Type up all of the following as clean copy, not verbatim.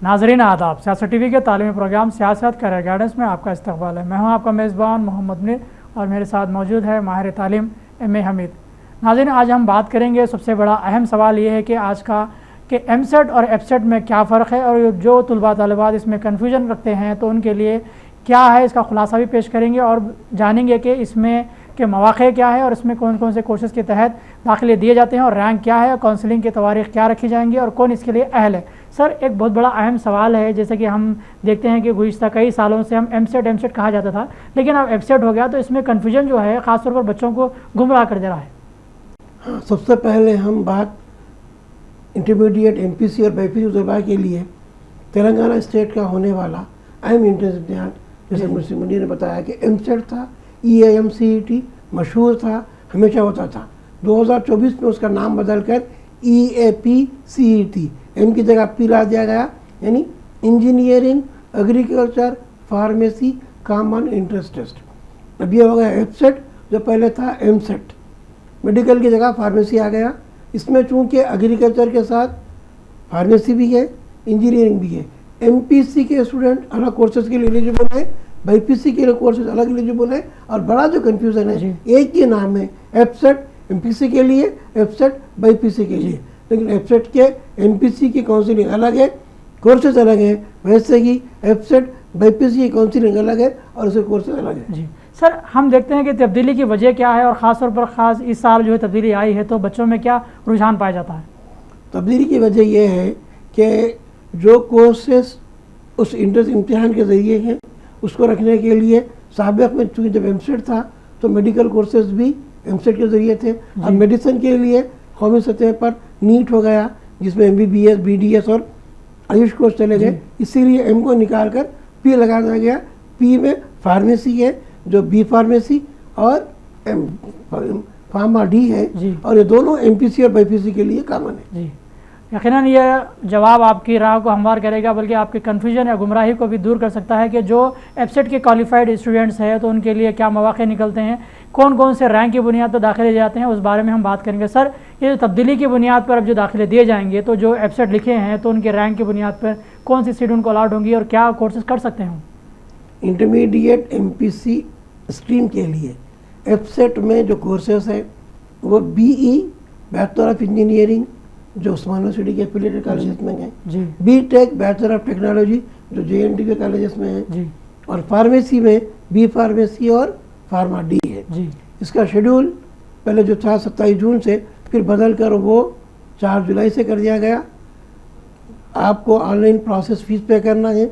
नाज़रीन आदाब, सियासत टीवी के तालीमी प्रोग्राम सियासत करियर गाइडेंस में आपका इस्तकबाल है। मैं हूं आपका मेज़बान मोहम्मद मुनीर और मेरे साथ मौजूद है माहिर तालीम एम ए हमीद। नाज़रीन, आज हम बात करेंगे, सबसे बड़ा अहम सवाल ये है कि आज का कि एमसेट और एफसेट में क्या फ़र्क है और जो तलबा तलबात इसमें कन्फ्यूजन रखते हैं तो उनके लिए क्या है, इसका खुलासा भी पेश करेंगे और जानेंगे कि इसमें के मौक़े क्या है और इसमें कौन कौन से कोर्सेज़ के तहत दाखिले दिए जाते हैं और रैंक क्या है और काउंसलिंग की तवारीख़ क्या रखी जाएंगी और कौन इसके लिए अहल है। सर, एक बहुत बड़ा अहम सवाल है, जैसे कि हम देखते हैं कि गुज़िश्ता कई सालों से हम एमसेट कहा जाता था, लेकिन अब एफसेट हो गया, तो इसमें कन्फ्यूजन जो है ख़ासतौर पर बच्चों को गुमराह कर दे रहा है। हाँ, सबसे पहले हम बात इंटरमीडिएट एमपीसी और बाईपीसी तलबा के लिए तेलंगाना स्टेट का होने वाला अहम इंट्रेंस इम्तिहान, जैसे मुझसे मुनीर ने बताया कि एमसेट था, EAMCET मशहूर था, हमेशा होता था। 2024 में उसका नाम बदलकर EAPCET, एम की जगह पी ला दिया गया, यानी engineering agriculture pharmacy common entrance test. अब ये हो गया एफसेट, जो पहले था एमसेट। मेडिकल की जगह फार्मेसी आ गया। इसमें चूँकि एग्रीकल्चर के साथ फार्मेसी भी है, इंजीनियरिंग भी है। एमपीसी के स्टूडेंट अलग कोर्सेज के लिए एलिजिबल है, बाईपीसी के लिए कोर्सेज अलग एलिजिबल है। और बड़ा जो कन्फ्यूज़न है, एक ही नाम है एफसेट एमपीसी के लिए, एफसेट बाईपीसी के लिए, लेकिन एफसेट के एमपीसी की काउंसलिंग अलग है, कोर्सेज अलग है। वैसे ही एफसेट बाईपीसी की काउंसलिंग अलग है और उसके कोर्सेज अलग है। जी सर, हम देखते हैं कि तब्दीली की वजह क्या है और ख़ास तौर पर इस साल जो है तब्दीली आई है, तो बच्चों में क्या रुझान पाया जाता है? तब्दीली की वजह यह है कि जो कोर्सेस उस इंट्रेंस इम्तिहान के ज़रिए हैं उसको रखने के लिए साबिक़ में चूँकि जब एमसेट था तो मेडिकल कोर्सेज भी एमसेट के ज़रिए थे। अब मेडिसिन के लिए कौमी सतह पर नीट हो गया, जिसमें MBBS, BDS और आयुष कोर्स चले गए। इसीलिए एम को निकाल कर पी लगा दिया गया। पी में फार्मेसी है, जो बी फार्मेसी और फार्मा डी है, और ये दोनों एमपीसी और बाईपीसी के लिए कॉमन है। जी, यकीनन ये जवाब आपकी राह को हमवार करेगा, बल्कि आपकी कन्फ्यूजन या गुमराही को भी दूर कर सकता है कि जो एफसेट के क्वालिफाइड स्टूडेंट्स हैं तो उनके लिए क्या मौक़े निकलते हैं, कौन कौन से रैंक की बुनियाद पर दाखिले जाते हैं, उस बारे में हम बात करेंगे। सर, ये तब्दीली की बुनियाद पर अब जो दाखिले दिए जाएंगे, तो जो एफसेट लिखे हैं तो उनके रैंक की बुनियाद पर कौन सी सीट उनको अलाट होंगी और क्या कोर्सेज कर सकते हैं? इंटरमीडिएट एमपीसी स्ट्रीम के लिए एफसेट में जो कोर्सेस हैं वो BE बैचलर ऑफ इंजीनियरिंग, जो उस्मान यूनिवर्सिटी के एफिलिएटेड कॉलेजेस में है, BTech बैचलर ऑफ टेक्नोलॉजी, जो JNT के कॉलेजेस में है, और फार्मेसी में बी फार्मेसी और फार्मा डी है। इसका शेड्यूल पहले जो था 27 जून से, फिर बदल कर वो 4 जुलाई से कर दिया गया। आपको ऑनलाइन प्रोसेस फीस पे करना है,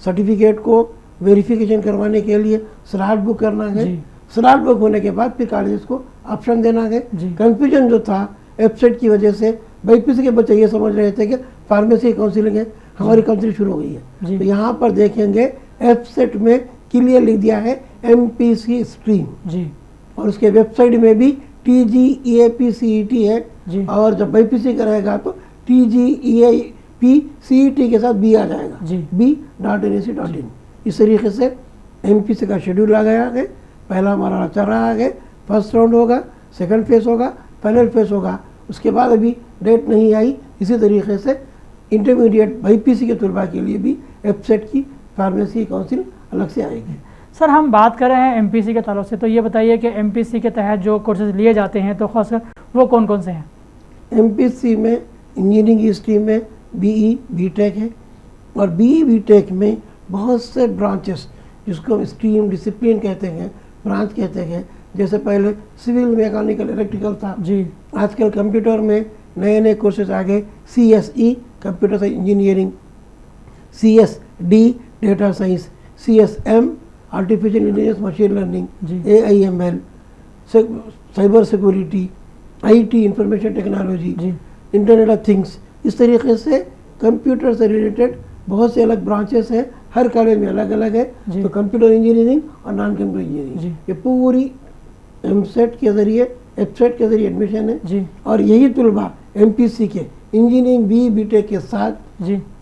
सर्टिफिकेट को वेरिफिकेशन करवाने के लिए स्लॉट बुक करना है, स्लॉट बुक होने के बाद फिर कॉलेजेस को ऑप्शन देना है। कन्फ्यूजन जो था एफसेट की वजह से, बाईपीसी के बच्चे ये समझ रहे थे कि फार्मेसी काउंसिलिंग है, हमारी काउंसिलिंग शुरू हो गई है। तो यहाँ पर देखेंगे एफसेट में क्लियर लिख दिया है एमपीसी स्ट्रीम, और उसके वेबसाइट में भी TGEAPCET है, और जब बाईपीसी करेगा तो TGEAPCET के साथ B आ जाएगा, b.nic.in। इस तरीके से एमपीसी का शेड्यूल आ गया है। पहला हमारा चल रहा है, फर्स्ट राउंड होगा, सेकंड फेज होगा, फाइनल फेज होगा, उसके बाद अभी डेट नहीं आई। इसी तरीके से इंटरमीडिएट बाईपीसी के तलबा के लिए भी एफसेट की फार्मेसी काउंसिल अलग से आएगी। सर, हम बात कर रहे हैं एमपीसी के ताल्लुक से, तो ये बताइए कि एमपीसी के तहत जो कोर्सेज लिए जाते हैं तो खासकर वो कौन कौन से हैं? एमपीसी में इंजीनियरिंग की स्ट्रीम में BE BTech है, और BE BTech में बहुत से ब्रांचेस, जिसको हम स्ट्रीम डिसिप्लिन कहते हैं, ब्रांच कहते हैं। जैसे पहले सिविल, मैकेनिकल, इलेक्ट्रिकल था, आजकल कंप्यूटर में नए नए कोर्सेज आ गए। CSE computer science engineering, CSD data science, CSM artificial intelligence machine learning, AIML cyber security, IT information technology, internet of things. इस तरीके से कंप्यूटर से रिलेटेड बहुत से अलग ब्रांचेस हैं, हर कॉलेज में अलग अलग है। तो कंप्यूटर इंजीनियरिंग और नॉन कंप्यूटर इंजीनियरिंग, ये पूरी एमसेट के ज़रिए, एफसेट के ज़रिए एडमिशन है। और यही तलबा एमपीसी के इंजीनियरिंग BE BTech के साथ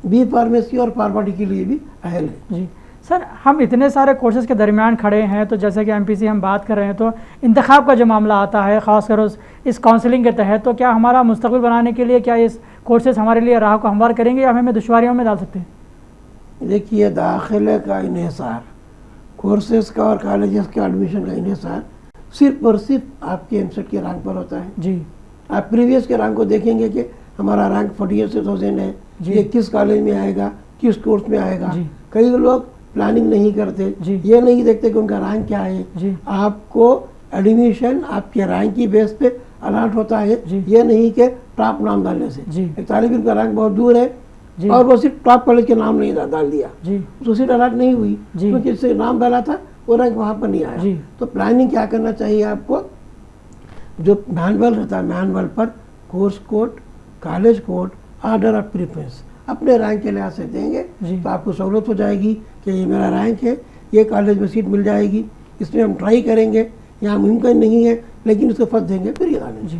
बी फार्मेसी और फार्मा के लिए भी अहल है। सर, हम इतने सारे कोर्सेज़ के दरमियान खड़े हैं, तो जैसे कि एमपीसी हम बात कर रहे हैं, तो इंतखाब का जो मामला आता है ख़ासकर इस काउंसलिंग के तहत, तो क्या हमारा मुस्तक़बिल बनाने के लिए क्या इस कोर्सेज़ हमारे लिए राह को हमवार करेंगे या हमें दुश्वारियों में डाल सकते हैं? देखिए, दाखिले का इन्हिसार, कोर्सेज का और कॉलेजेस का एडमिशन का इन्हिसार सिर्फ और सिर्फ आपके एमसेट के रैंक पर होता है जी। आप प्रीवियस के रैंक को देखेंगे कि हमारा रैंक 48,000 है, ये किस कॉलेज में आएगा, किस कोर्स में आएगा। कई लोग प्लानिंग नहीं करते, ये नहीं देखते कि उनका रैंक क्या है। आपको एडमिशन आपके रैंक की बेस पे अलॉट होता है, ये नहीं कि टॉप नाम डालने से। एक तालिब इल्म का रैंक बहुत दूर है और वो सिर्फ टॉप कॉलेज के नाम नहीं डाल दिया, तो सीट अलॉट नहीं हुई क्योंकि जिससे नाम डाला था वो रैंक वहाँ पर नहीं आया। तो प्लानिंग क्या करना चाहिए आपको, जो मैनुअल रहता है मैनुअल पर course code, college code, order of preference अपने रैंक के लिहाज से देंगे तो आपको सहूलत हो जाएगी कि ये मेरा रैंक है, ये कॉलेज में सीट मिल जाएगी, इसमें हम ट्राई करेंगे, यहाँ मुमकिन नहीं है लेकिन इसको फर्स्ट देंगे फिर ये कॉलेज।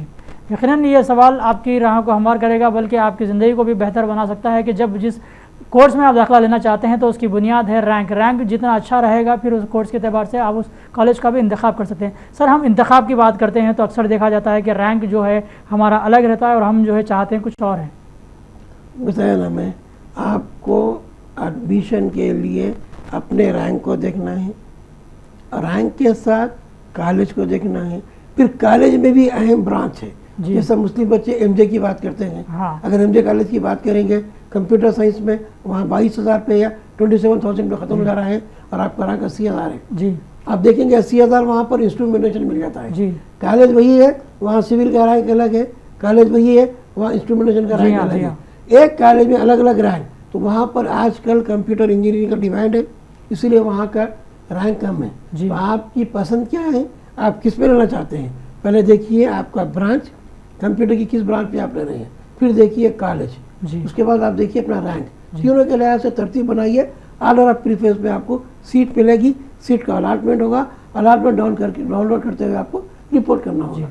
यकीनन ये सवाल आपकी राह को हमवार करेगा, बल्कि आपकी ज़िंदगी को भी बेहतर बना सकता है कि जब जिस कोर्स में आप दाखिला लेना चाहते हैं तो उसकी बुनियाद है रैंक। रैंक जितना अच्छा रहेगा फिर उस कोर्स के अतबार से आप उस कॉलेज का भी इंतखाब कर सकते हैं। सर, हम इंतखाब की बात करते हैं तो अक्सर देखा जाता है कि रैंक जो है हमारा अलग रहता है और हम जो है चाहते हैं कुछ और है। बताया ना मैं आपको, एडमिशन के लिए अपने रैंक को देखना है, रैंक के साथ कॉलेज को देखना है, फिर कॉलेज में भी अहम ब्रांच है। जैसा मुस्लिम बच्चे एमजे की बात करते हैं, अगर एमजे कॉलेज की बात करेंगे कंप्यूटर साइंस में वहाँ 22,000 पे या 27,000 पे ख़त्म हो जा रहा है और आपका रैंक 80,000 है जी। आप देखेंगे 80,000 वहाँ पर इंस्ट्रूमेंटेशन मिल जाता है जी। कॉलेज वही है, वहाँ सिविल का रैंक अलग है, कॉलेज वही है, वहाँ इंस्ट्रूमेंटेशन का रैंक अलग है। एक कॉलेज में अलग अलग रैंक, तो वहाँ पर आजकल कंप्यूटर इंजीनियरिंग का डिमांड है, इसीलिए वहाँ का रैंक कम है। तो आपकी पसंद क्या है, आप किस पे लेना चाहते हैं, पहले देखिए आपका ब्रांच, कंप्यूटर की किस ब्रांच पे आप ले रहे हैं, फिर देखिए कॉलेज, उसके बाद आप देखिए अपना रैंक। तीनों के लिहाज से तरतीब बनाइए, ऑर्डर ऑफ प्रेफरेंस में आपको सीट मिलेगी, सीट का अलॉटमेंट होगा, अलॉटमेंट डाउनलोड करते हुए आपको रिपोर्ट करना होगा।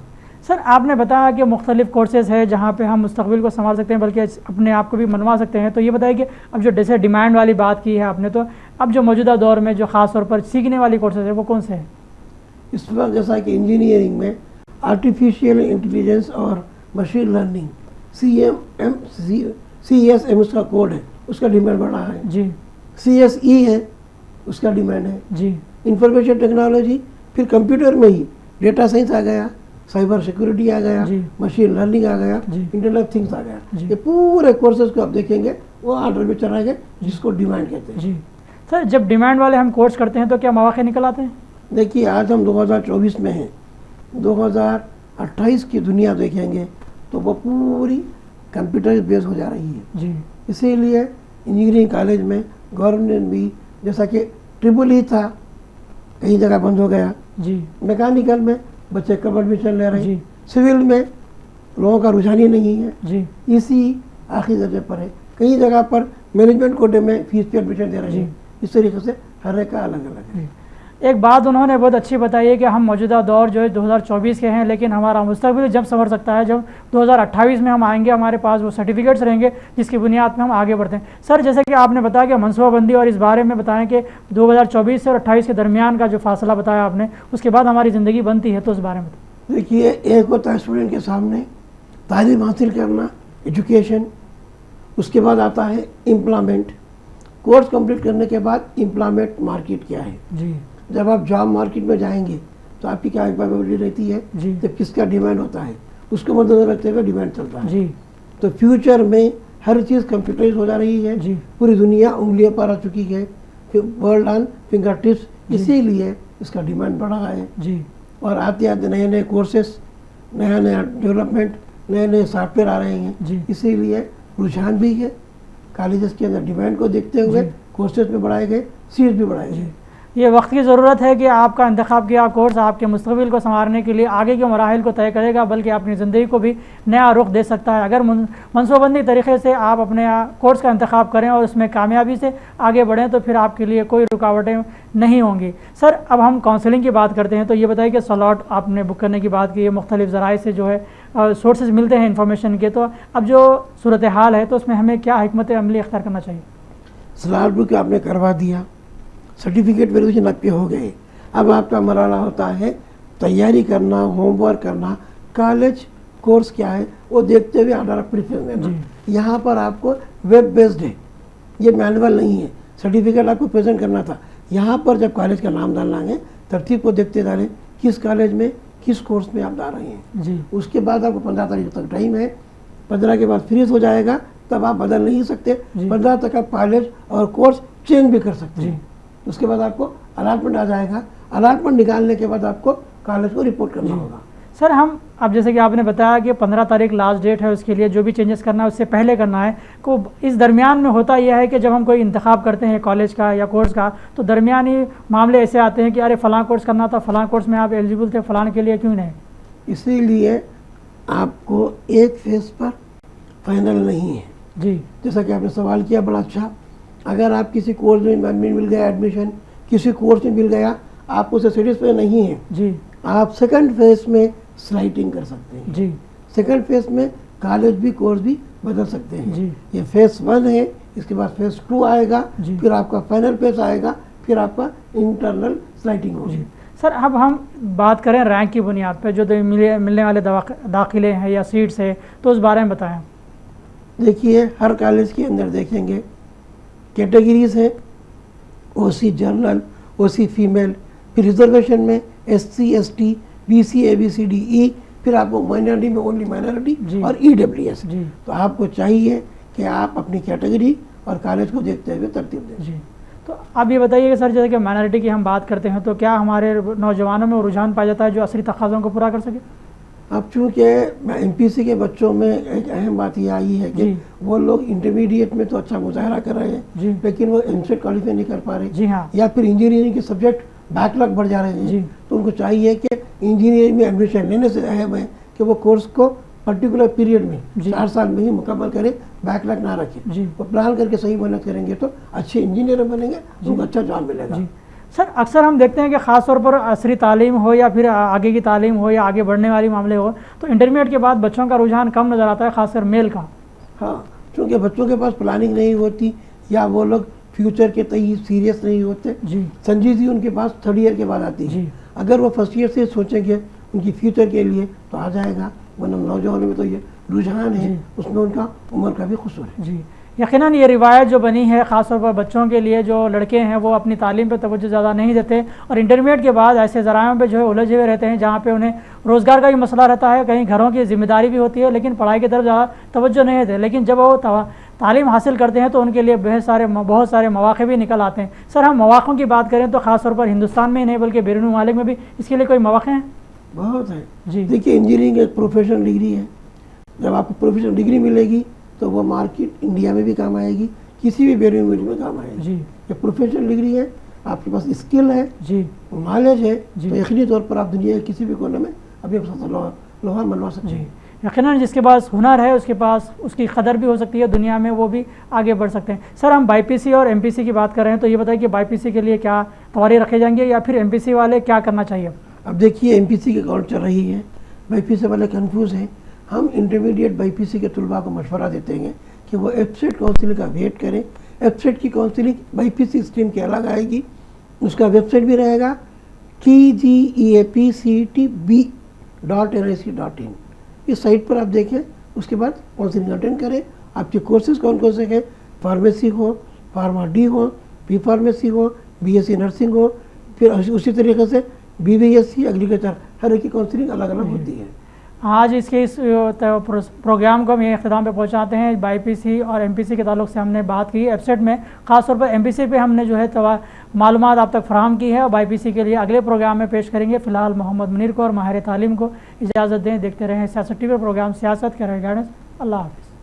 सर, आपने बताया कि मुख्तलिफ कोर्सेज़ है जहाँ पे हम मुस्तकबिल को संभाल सकते हैं बल्कि अपने आप को भी मनवा सकते हैं। तो ये बताइए कि अब जो जैसे डिमांड वाली बात की है आपने, तो अब जो मौजूदा दौर में जो ख़ास तौर पर सीखने वाली कोर्सेज़ है वो कौन से हैं? इस वक्त जैसा कि इंजीनियरिंग में आर्टिफिशियल इंटेलिजेंस और मशीन लर्निंग CSM उसका कोड है, उसका डिमांड बढ़ा है जी। CSE है, उसका डिमांड है जी। इंफॉर्मेशन टेक्नोलॉजी, फिर कंप्यूटर में ही डेटा साइंस आ गया, साइबर सिक्योरिटी आ गया, मशीन लर्निंग आ गया, इंटरनेट ऑफ थिंग्स आ गया। ये पूरे कोर्सेज को आप देखेंगे वो ऑर्डर में चलाएंगे जिसको डिमांड कहते हैं जी। सर, जब डिमांड वाले हम कोर्स करते हैं तो क्या मौके निकल आते हैं? देखिए, आज हम 2024 में हैं, 2028 की दुनिया देखेंगे तो वो पूरी कंप्यूटर बेस हो जा रही है जी। इसीलिए इंजीनियरिंग कॉलेज में गवर्नमेंट भी, जैसा कि ट्रिपल था कई जगह बंद हो गया जी, मैकेनिकल में बच्चे कब एडमिशन ले रहे हैं, सिविल में लोगों का रुझान ही नहीं है जी, इसी आखिरी दर्जे पर है। कई जगह पर मैनेजमेंट कोटे में फीस पे एडमिशन दे रहे हैं। इस तरीके से हर एक का अलग अलग है। एक बात उन्होंने बहुत अच्छी बताई है कि हम मौजूदा दौर जो है 2024 के हैं, लेकिन हमारा मुस्तकबिल जब संवर सकता है जब 2028 में हम आएंगे, हमारे पास वो सर्टिफिकेट्स रहेंगे जिसकी बुनियाद में हम आगे बढ़ते हैं। सर, जैसे कि आपने बताया कि मनसूबाबंदी और इस बारे में बताएं कि 2024 से और 28 के दरमियान का जो फासला बताया आपने, उसके बाद हमारी ज़िंदगी बनती है, तो उस बारे में देखिए, एक होता है स्टूडेंट के सामने तालीम हासिल करना, एजुकेशन, उसके बाद आता है एम्प्लॉयमेंट, कोर्स कंप्लीट करने के बाद एम्प्लॉयमेंट मार्केट क्या है जी। जब आप जॉब मार्केट में जाएंगे तो आपकी क्या कैपेबिलिटी रहती है जी, जब किसका डिमांड होता है उसको मद्देनजर रखते हुए डिमांड चलता है जी। तो फ्यूचर में हर चीज़ कंप्यूटराइज हो जा रही है जी, पूरी दुनिया उंगलियों पर आ चुकी है, वर्ल्ड ऑन फिंगर टिप्स, इसीलिए इसका डिमांड बढ़ा है जी। और आते आते नए नए कोर्सेस, नया नया डेवलपमेंट, नए नए सॉफ्टवेयर आ रहे हैं जी, इसीलिए रुझान भी है। कॉलेजेस के अंदर डिमांड को देखते हुए कोर्सेज भी बढ़ाए गए, सीट भी बढ़ाए गए। ये वक्त की ज़रूरत है कि आपका इंतखाब किया कोर्स आपके मुस्तकबिल को संवारने के लिए आगे के मराहिल को तय करेगा, बल्कि अपनी ज़िंदगी को भी नया रुख दे सकता है। अगर मनसूबाबंदी तरीके से आप अपने कोर्स का इंतखाब करें और उसमें कामयाबी से आगे बढ़ें तो फिर आपके लिए कोई रुकावटें नहीं होंगी। सर, अब हम काउंसलिंग की बात करते हैं तो ये बताइए कि स्लॉट आपने बुक करने की बात की है, मुख्तलिफ ज़राए से जो है सोर्सेज मिलते हैं इन्फॉर्मेशन के, तो अब जो सूरत हाल है तो उसमें हमें क्या हिकमत अमली अख्तियार करना चाहिए? स्लॉट बुक आपने करवा दिया, सर्टिफिकेट वेरिफिकेशन आपके हो गए, अब आपका मरहला होता है तैयारी करना, होमवर्क करना, कॉलेज कोर्स क्या है वो देखते हुए ऑर्डर ऑफ प्रेफरेंस देना। यहाँ पर आपको वेब बेस्ड है, ये मैनुअल नहीं है। सर्टिफिकेट आपको प्रेजेंट करना था। यहाँ पर जब कॉलेज का नाम डालेंगे तरतीब को देखते डालें किस कॉलेज में किस कोर्स में आप डाल रहे हैं जी। उसके बाद आपको 15 तारीख तक टाइम है। 15 के बाद फ्रीज हो जाएगा, तब आप बदल नहीं सकते। 15 तक आप कॉलेज और कोर्स चेंज भी कर सकते हैं। उसके बाद आपको अलॉटमेंट आ जाएगा। अलॉटमेंट निकालने के बाद आपको कॉलेज को रिपोर्ट करना होगा। सर हम अब जैसे कि आपने बताया कि 15 तारीख लास्ट डेट है, उसके लिए जो भी चेंजेस करना है उससे पहले करना है। को इस दरमियान में होता यह है कि जब हम कोई इंतखाब करते हैं कॉलेज का या कोर्स का, तो दरमियानी मामले ऐसे आते हैं कि अरे फ़लाँ कोर्स करना था, फ़लाँ कोर्स में आप एलिजिबल थे, फ़लाँ के लिए क्यों नहीं। इसीलिए आपको एक फेस पर फाइनल नहीं है जी। जैसा कि आपने सवाल किया, बड़ा अच्छा। अगर आप किसी कोर्स में मिल गया एडमिशन, किसी कोर्स में मिल गया, आप उससे सेटिस्फाई नहीं है जी, आप सेकंड फेज में स्लाइडिंग कर सकते हैं जी। सेकंड फेज में कॉलेज भी कोर्स भी बदल सकते हैं जी। ये फेज 1 है। इसके बाद फेज 2 आएगा, फिर आपका फाइनल फेज आएगा, फिर आपका इंटरनल स्लाइडिंग होगी। सर अब हम बात करें रैंक की बुनियाद पर जो मिलने वाले दाखिले हैं या सीट्स है, तो उस बारे में बताएं। देखिए हर कॉलेज के अंदर देखेंगे कैटेगरीज हैं, ओसी जनरल, ओसी फीमेल, फिर रिजर्वेशन में SC ST BC ABCD E, फिर आपको माइनॉरिटी में ओनली माइनॉरिटी और EWS। तो आपको चाहिए कि आप अपनी कैटेगरी और कॉलेज को देखते हुए तरतीब दें। जी। तो आप ये बताइए कि सर जैसे कि माइनॉरिटी की हम बात करते हैं, तो क्या हमारे नौजवानों में रुझान पाया जाता है जो असली तकाज़ों को पूरा कर सके। अब चूँकि MPC के बच्चों में एक अहम बात ये आई है कि वो लोग इंटरमीडिएट में तो अच्छा मुजाहरा कर रहे हैं, लेकिन वो एमसेट क्वालिफाई नहीं कर पा रहे। जी हाँ। या फिर इंजीनियरिंग के सब्जेक्ट बैकलॉग बढ़ जा रहे हैं। तो उनको चाहिए कि इंजीनियरिंग में एडमिशन लेने से अहम है कि वो कोर्स को पर्टिकुलर पीरियड में 4 साल में ही मुकम्मल करें, बैकलॉग ना रखें। वो प्लान करके सही मेहनत करेंगे तो अच्छे इंजीनियर बनेंगे, उनको अच्छा जॉब मिलेगा। सर अक्सर हम देखते हैं कि ख़ास तौर पर असरी तालीम हो या फिर आगे की तालीम हो या आगे बढ़ने वाली मामले हो, तो इंटरमीडिएट के बाद बच्चों का रुझान कम नज़र आता है, खासकर मेल का। हाँ, क्योंकि बच्चों के पास प्लानिंग नहीं होती या वो लोग फ्यूचर के तय सीरियस नहीं होते। संजीदगी उनके पास 3rd ईयर के बाद आती है। अगर वो 1st ईयर से सोचेंगे उनकी फ्यूचर के लिए तो आ जाएगा, वरना नौजवानों में तो ये रुझान है, उसमें उनका उम्र का भी कसूर है। जी, यकीनन ये रिवायत जो बनी है ख़ासतौर पर बच्चों के लिए, जो लड़के हैं वो अपनी तालीम पर तवज्जो ज़्यादा नहीं देते और इंटरमीडिएट के बाद ऐसे ज़रायों पे जो है उलझे हुए रहते हैं जहाँ पे उन्हें रोज़गार का भी मसला रहता है, कहीं घरों की जिम्मेदारी भी होती है, लेकिन पढ़ाई की तरफ ज़्यादा तवज्जो नहीं देते। लेकिन जब वो तालीम हासिल करते हैं तो उनके लिए बहुत सारे मौक़े भी निकल आते हैं। सर हम मौक़ों की बात करें तो ख़ासतौर पर हिंदुस्तान में ही नहीं बल्कि बैरून मुमालिक में भी इसके लिए कोई मौक़े हैं। बहुत है जी। देखिए इंजीनियरिंग एक प्रोफेशनल डिग्री है। जब आपको प्रोफेशनल डिग्री मिलेगी तो वो मार्केट इंडिया में भी काम आएगी, किसी भी बैरून मुल्क में काम आएगी। ये प्रोफेशनल डिग्री है, आपके पास स्किल है, नॉलेज है, तो यकीनी तौर पर आप दुनिया के किसी भी कोने में अभी लोहा मनवा सकते हैं। यकीनन जिसके पास हुनर है उसके पास उसकी कदर भी हो सकती है दुनिया में, वो भी आगे बढ़ सकते हैं। सर हम BPC और MPC की बात कर रहे हैं, तो ये बताइए कि BPC के लिए क्या तवारी रखे जाएंगे या फिर MPC वाले क्या करना चाहिए। अब देखिए MPC की कॉल चल रही है, BPC वाले कन्फ्यूज़ हैं। हम इंटरमीडिएट BPC के तलबा को मशवरा देते हैं कि वो एब्सेट काउंसिलिंग का वेट करें। एब्सेट की काउंसिलिंग BPC स्ट्रीम के अलग आएगी, उसका वेबसाइट भी रहेगा tgepctb.nic.in। इस साइट पर आप देखें, उसके बाद काउंसिलिंग अटेंड करें। आपके कोर्सेज कौन कौन से हैं, फार्मेसी हो, फार्मा डी हो, बी फार्मेसी हो, BSc नर्सिंग हो, फिर उसी तरीके से BBSc एग्रीकल्चर, हर एक की काउंसिलिंग अलग अलग होती है। आज इसके इस प्रोग्राम को हम ये अख्ताम पे पहुंचाते हैं। BPC और MPC के ताल्लुक से हमने बात की वेबसाइट में, ख़ासतौर पर MPC पे हमने जो है मालूमात आप तक फराहम की है और BPC के लिए अगले प्रोग्राम में पेश करेंगे। फ़िलहाल मोहम्मद मुनीर को और माहिर तालीम को इजाज़त दें। देखते रहें सियासत TV प्रोग्राम सियासत का गाइडेंस। अल्लाह हाफ़िज़।